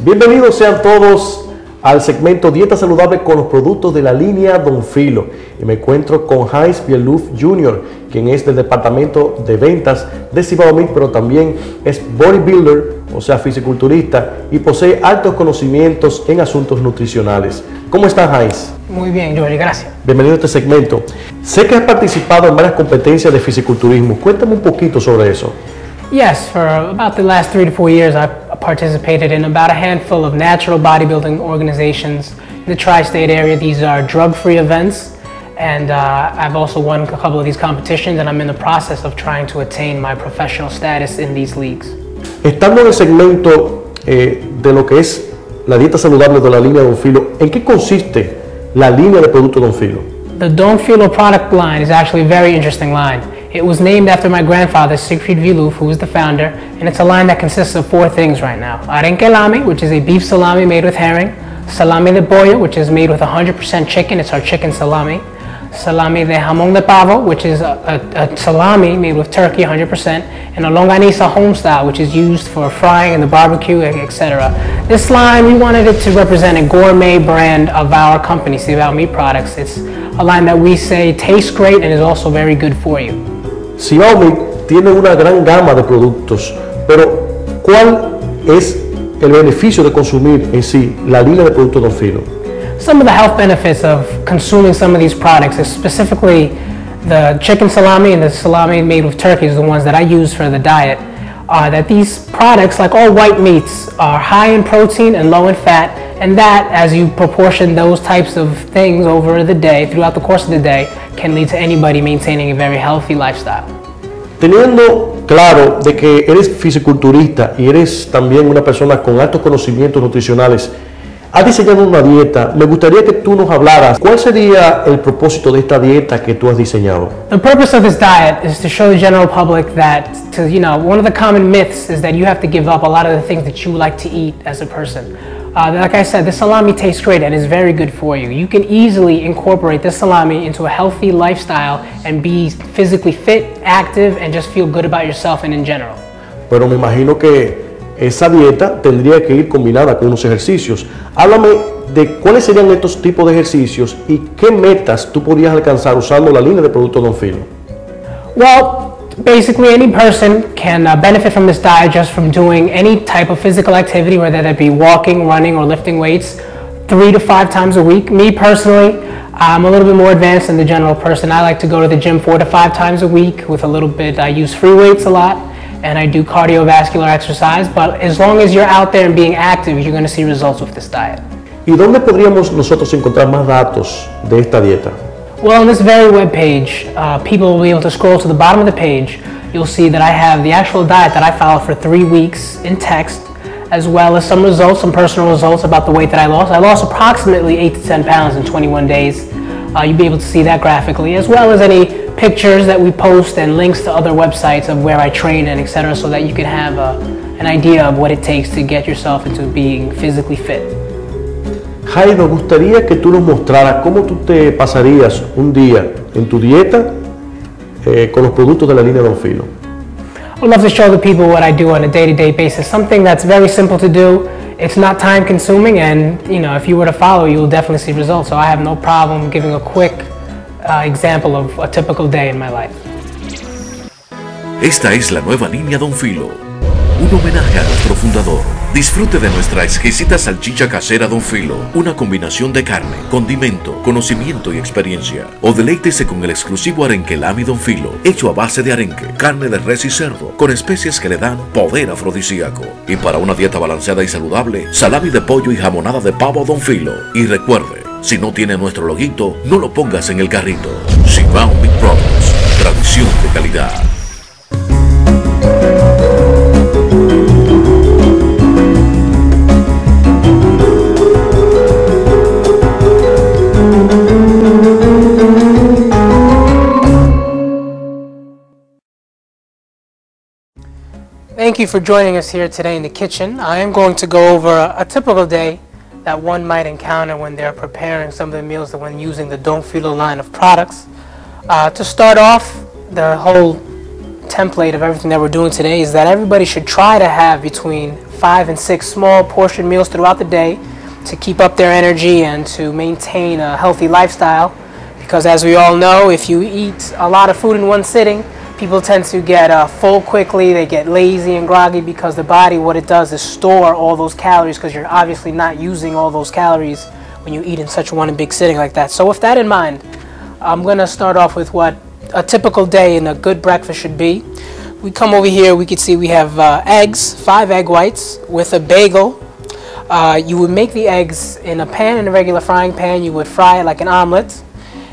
Bienvenidos sean todos al segmento Dieta Saludable con los productos de la línea Don Filo. Y me encuentro con Heinz Vieluf Jr, quien es del departamento de ventas de Cibao Meat, pero también es bodybuilder, o sea, fisiculturista, y posee altos conocimientos en asuntos nutricionales. ¿Cómo estás, Heinz? Muy bien, Jordi, gracias. Bienvenido a este segmento. Sé que has participado en varias competencias de fisiculturismo. Cuéntame un poquito sobre eso. Yes, for about the last 3 to 4 years, I've participated in about a handful of natural bodybuilding organizations in the tri-state area. These are drug-free events, and I've also won a couple of these competitions, and I'm in the process of trying to attain my professional status in these leagues. Estando en el segmento de lo que es la dieta saludable de la línea Don Filo, ¿en qué consiste la línea de productos Don Filo? The Don Filo product line is actually a very interesting line. It was named after my grandfather, Heinz Vieluf, who was the founder, and it's a line that consists of 4 things right now. Arenque lami, which is a beef salami made with herring. Salami de pollo, which is made with 100% chicken. It's our chicken salami. Salami de jamón de pavo, which is a salami made with turkey 100%, and a longaniza home style, which is used for frying in the barbecue, etc. This line, we wanted it to represent a gourmet brand of our company, Cibao Meat Products. It's a line that we say tastes great and is also very good for you. Cibao Meat tiene una gran gama de productos, pero ¿cuál es el beneficio de consumir en sí la línea de productos Don Filo? Some of the health benefits of consuming some of these products is specifically the chicken salami and the salami made with turkey is the ones that I use for the diet. That these products, like all white meats, are high in protein and low in fat, and that, as you proportion those types of things over the day, throughout the course of the day, can lead to anybody maintaining a very healthy lifestyle. Teniendo claro de que eres fisiculturista y eres también una persona con altos conocimientos nutricionales, has diseñado una dieta. Me gustaría que tú nos hablaras cuál sería el propósito de esta dieta que tú has diseñado. The purpose of this diet is to show the general public that, one of the common myths is that you have to give up a lot of the things that you like to eat as a person. Like I said, the salami tastes great and is very good for you. You can easily incorporate this salami into a healthy lifestyle and be physically fit, active, and just feel good about yourself and in general. Pero me imagino que esa dieta tendría que ir combinada con unos ejercicios. Háblame de cuáles serían estos tipos de ejercicios y qué metas tú podrías alcanzar usando la línea de productos Don Filo. Well, basically any person can benefit from this diet just from doing any type of physical activity, whether that be walking, running, or lifting weights 3 to 5 times a week. Me personally, I'm a little bit more advanced than the general person. I like to go to the gym 4 to 5 times a week with a little bit, I use free weights a lot, and I do cardiovascular exercise, but as long as you're out there and being active, you're going to see results with this diet. ¿Y dónde podríamos nosotros encontrar más datos de esta dieta? Well, on this very web page, people will be able to scroll to the bottom of the page. You'll see that I have the actual diet that I followed for 3 weeks in text, as well as some results, some personal results about the weight that I lost. I lost approximately 8 to 10 pounds in 21 days. You'll be able to see that graphically, as well as any pictures that we post and links to other websites of where I train and etc., so that you can have an idea of what it takes to get yourself into being physically fit. Jai, nos gustaría que tú nos mostraras cómo tú te pasarías un día en tu dieta con los productos de la línea Don Filo. I'd love to show the people what I do on a day-to-day basis, something that's very simple to do. It's not time consuming, and if you were to follow, you will definitely see results. So I have no problem giving a quick example of a typical day in my life. Esta es la nueva línea Don Filo, un homenaje a nuestro fundador. Disfrute de nuestra exquisita salchicha casera Don Filo, una combinación de carne, condimento, conocimiento y experiencia. O deleítese con el exclusivo arenque lami Don Filo, hecho a base de arenque, carne de res y cerdo, con especies que le dan poder afrodisíaco. Y para una dieta balanceada y saludable, salami de pollo y jamonada de pavo Don Filo. Y recuerde, si no tiene nuestro loguito, no lo pongas en el carrito. Cibao Meat Products, tradición de calidad. Thank you for joining us here today in the kitchen. I am going to go over a typical day that one might encounter when they're preparing some of the meals when using the Don Filo line of products. To start off, the whole template of everything that we're doing today is that everybody should try to have between 5 and 6 small portion meals throughout the day to keep up their energy and to maintain a healthy lifestyle. Because as we all know, if you eat a lot of food in one sitting, people tend to get full quickly. They get lazy and groggy because the body, what it does is store all those calories, because you're obviously not using all those calories when you eat in such one big sitting like that. So with that in mind, I'm going to start off with what a typical day in a good breakfast should be. We come over here, we can see we have eggs, 5 egg whites with a bagel. You would make the eggs in a pan, in a regular frying pan. You would fry it like an omelet.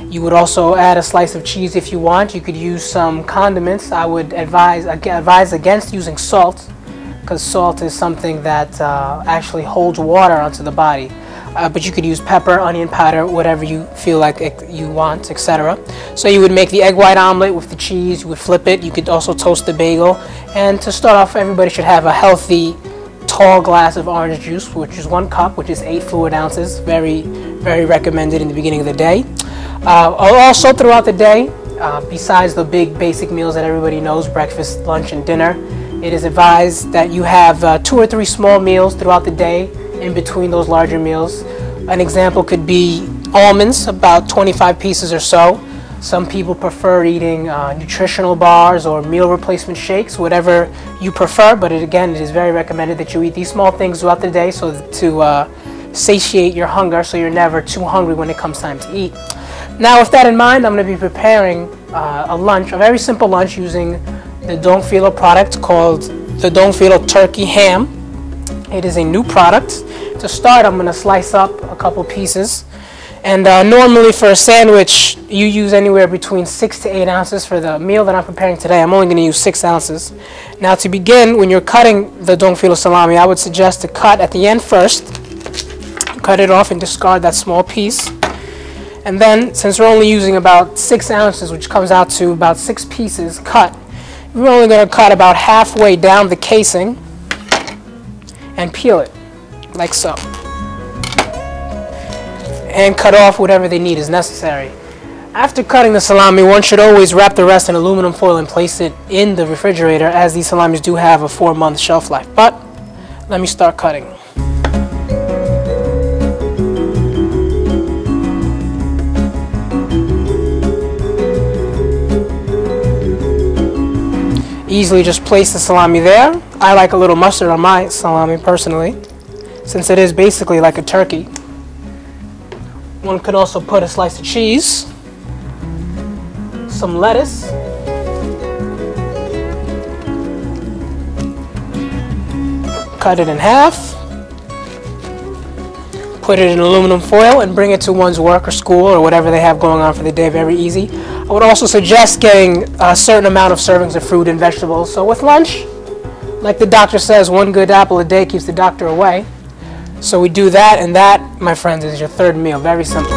You would also add a slice of cheese if you want. You could use some condiments. I would advise against using salt, because salt is something that actually holds water onto the body. But you could use pepper, onion powder, whatever you feel like you want, etc. So you would make the egg white omelet with the cheese. You would flip it. You could also toast the bagel. And to start off, everybody should have a healthy, tall glass of orange juice, which is 1 cup, which is 8 fluid ounces. Very, very recommended in the beginning of the day. Also throughout the day, besides the big basic meals that everybody knows, breakfast, lunch, and dinner, it is advised that you have 2 or 3 small meals throughout the day in between those larger meals. An example could be almonds, about 25 pieces or so. Some people prefer eating nutritional bars or meal replacement shakes, whatever you prefer, but again, it is very recommended that you eat these small things throughout the day so to satiate your hunger, so you're never too hungry when it comes time to eat. Now, with that in mind, I'm going to be preparing a lunch, a very simple lunch, using the Don Filo product called the Don Filo Turkey Ham. It is a new product. To start, I'm going to slice up a couple pieces. And normally for a sandwich, you use anywhere between 6 to 8 ounces. For the meal that I'm preparing today, I'm only going to use 6 ounces. Now, to begin, when you're cutting the Don Filo salami, I would suggest to cut at the end first. Cut it off and discard that small piece. And then, since we're only using about 6 ounces, which comes out to about 6 pieces cut, we're only going to cut about halfway down the casing and peel it, like so. And cut off whatever they need as necessary. After cutting the salami, one should always wrap the rest in aluminum foil and place it in the refrigerator, as these salamis do have a 4-month shelf life. But let me start cutting. Easily just place the salami there. I like a little mustard on my salami personally, since it is basically like a turkey. One could also put a slice of cheese, some lettuce, cut it in half, put it in aluminum foil, and bring it to one's work or school or whatever they have going on for the day. Very easy. I would also suggest getting a certain amount of servings of fruit and vegetables. So with lunch, like the doctor says, 1 good apple a day keeps the doctor away. So we do that, and that, my friends, is your 3rd meal. Very simple.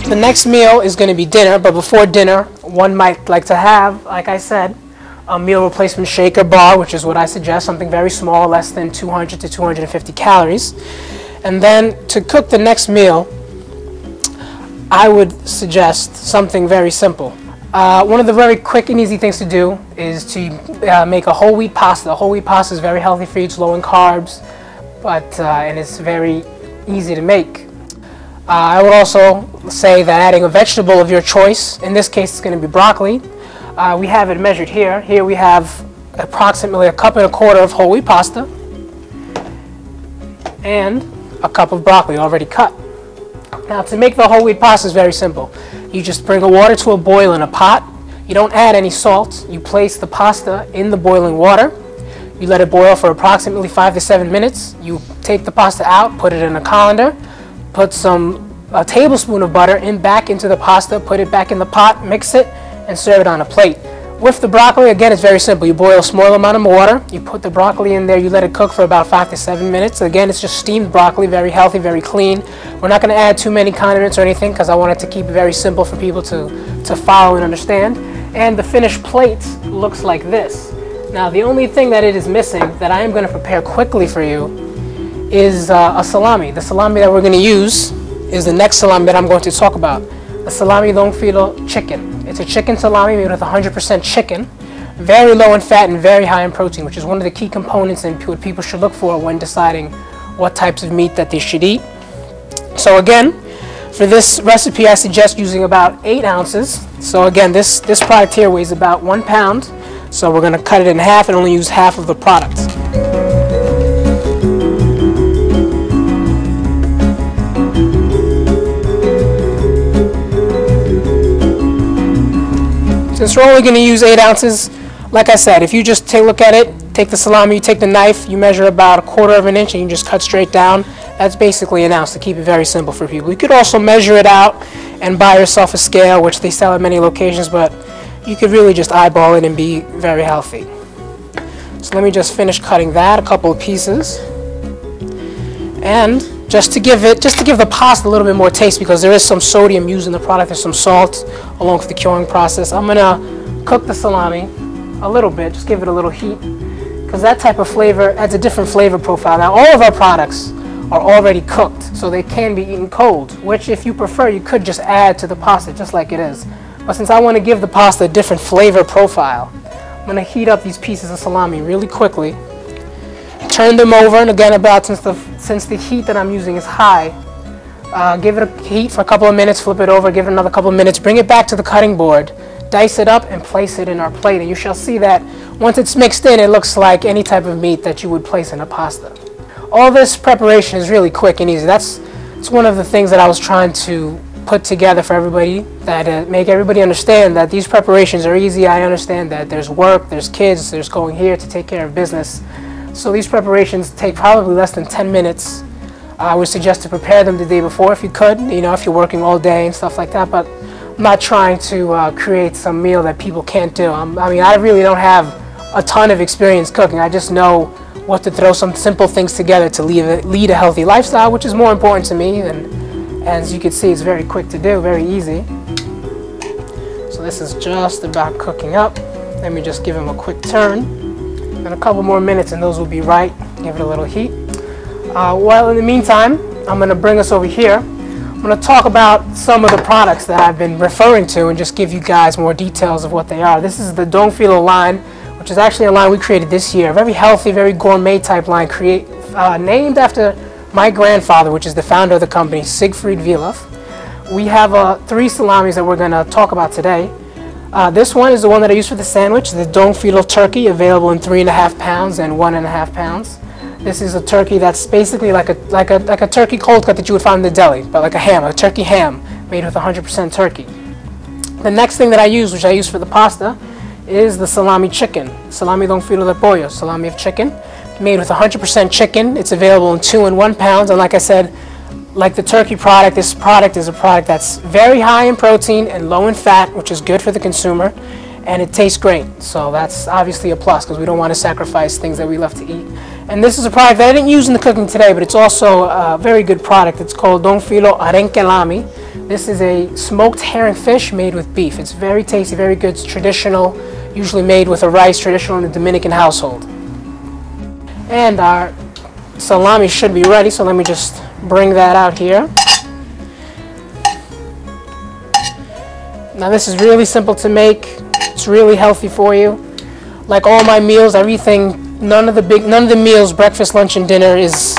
The next meal is going to be dinner, but before dinner, one might like to have, like I said, a meal replacement shake or bar, which is what I suggest, something very small, less than 200 to 250 calories. And then to cook the next meal, I would suggest something very simple. One of the very quick and easy things to do is to make a whole wheat pasta. Whole wheat pasta is very healthy for you. It's low in carbs, and it's very easy to make. I would also say that adding a vegetable of your choice, in this case it's going to be broccoli. We have it measured here. Here we have approximately 1.25 cups of whole wheat pasta and a cup of broccoli already cut. Now, to make the whole wheat pasta is very simple. You just bring the water to a boil in a pot. You don't add any salt. You place the pasta in the boiling water. You let it boil for approximately 5 to 7 minutes. You take the pasta out, put it in a colander, put a tablespoon of butter back into the pasta, put it back in the pot, mix it, and serve it on a plate. With the broccoli, again, it's very simple. You boil a small amount of water, you put the broccoli in there, you let it cook for about 5 to 7 minutes. Again, it's just steamed broccoli, very healthy, very clean. We're not going to add too many condiments or anything because I wanted to keep it very simple for people to follow and understand. And the finished plate looks like this. Now, the only thing that it is missing that I am going to prepare quickly for you is a salami. The salami that we're going to use is the next salami that I'm going to talk about. The salami Don Filo chicken. It's a chicken salami made with 100% chicken, very low in fat and very high in protein, which is one of the key components and what people should look for when deciding what types of meat that they should eat. So again, for this recipe, I suggest using about 8 ounces. So again, this product here weighs about 1 pound. So we're going to cut it in half and only use half of the product. Since we're only going to use 8 ounces, like I said, if you just take a look at it, take the salami, you take the knife, you measure about 1/4 of an inch and you just cut straight down. That's basically an ounce, to keep it very simple for people. You could also measure it out and buy yourself a scale, which they sell at many locations, but you could really just eyeball it and be very healthy. So let me just finish cutting that, a couple of pieces. And just to give the pasta a little bit more taste, because there is some sodium used in the product, there's some salt along with the curing process. I'm gonna cook the salami a little bit, just give it a little heat, because that type of flavor adds a different flavor profile. Now, all of our products are already cooked, so they can be eaten cold, which if you prefer, you could just add to the pasta just like it is. But since I want to give the pasta a different flavor profile, I'm gonna heat up these pieces of salami really quickly. Turn them over, and again, since the heat that I'm using is high, give it a heat for a couple of minutes, flip it over, give it another couple of minutes, bring it back to the cutting board, dice it up, and place it in our plate. And you shall see that once it's mixed in, it looks like any type of meat that you would place in a pasta. All this preparation is really quick and easy. It's one of the things that I was trying to put together for everybody, that make everybody understand that these preparations are easy. I understand that there's work, there's kids, there's going here to take care of business. So these preparations take probably less than 10 minutes. I would suggest to prepare them the day before if you could, if you're working all day and stuff like that, but I'm not trying to create some meal that people can't do. I really don't have a ton of experience cooking. I just know what to throw some simple things together to lead a healthy lifestyle, which is more important to me. And as you can see, it's very quick to do, very easy. So this is just about cooking up. Let me just give them a quick turn. And a couple more minutes and those will be right. Give it a little heat. Well, in the meantime, I'm going to bring us over here. I'm going to talk about some of the products that I've been referring to and just give you guys more details of what they are. This is the Don Filo line, which is actually a line we created this year. A very healthy, very gourmet type line, named after my grandfather, which is the founder of the company, Heinz Vieluf. We have 3 salamis that we're going to talk about today. This one is the one that I use for the sandwich, the Don Filo turkey, available in 3.5 pounds and 1.5 pounds. This is a turkey that's basically like a turkey cold cut that you would find in the deli, but like a ham, a turkey ham made with 100% turkey. The next thing that I use, which I use for the pasta, is the salami chicken, salami Don Filo de pollo, salami of chicken, made with 100% chicken. It's available in 2 and 1 pounds, and like I said, like the turkey product, this product is a product that's very high in protein and low in fat, which is good for the consumer, and it tastes great. So that's obviously a plus, because we don't want to sacrifice things that we love to eat. And this is a product that I didn't use in the cooking today, but it's also a very good product. It's called Don Filo arenque lami. This is a smoked herring fish made with beef. It's very tasty, very good. It's traditional, usually made with a rice, traditional in the Dominican household. And our salami should be ready, so let me just bring that out here. Now this is really simple to make. It's really healthy for you. Like all my meals, none of the meals, breakfast, lunch, and dinner is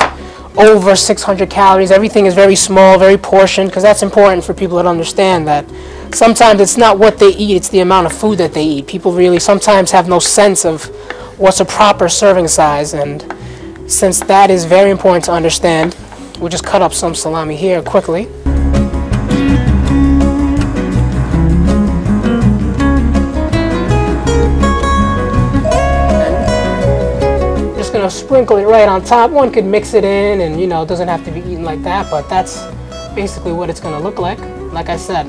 over 600 calories. Everything is very small, very portioned, because that's important for people to understand that sometimes it's not what they eat, it's the amount of food that they eat. People really sometimes have no sense of what's a proper serving size, and since that is very important to understand, we'll just cut up some salami here quickly. Sprinkle it right on top. One could mix it in, and it doesn't have to be eaten like that, but that's basically what it's going to look like. Like I said,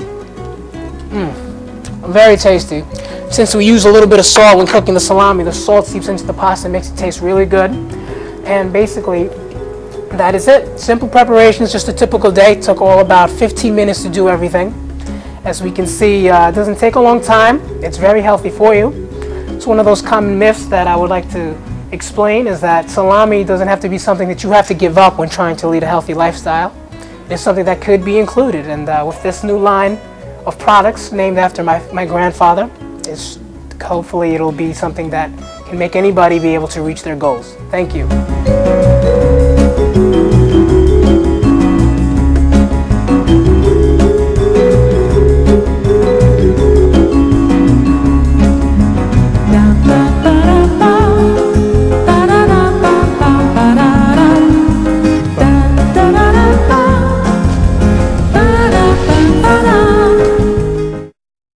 very tasty. Since we use a little bit of salt when cooking the salami, the salt seeps into the pasta and makes it taste really good. And basically, that is it. Simple preparations, just a typical day. Took all about 15 minutes to do everything. As we can see, it doesn't take a long time. It's very healthy for you. It's one of those common myths that I would like to explain, is that salami doesn't have to be something that you have to give up when trying to lead a healthy lifestyle. It's something that could be included, and with this new line of products named after my grandfather, hopefully it'll be something that can make anybody be able to reach their goals. Thank you.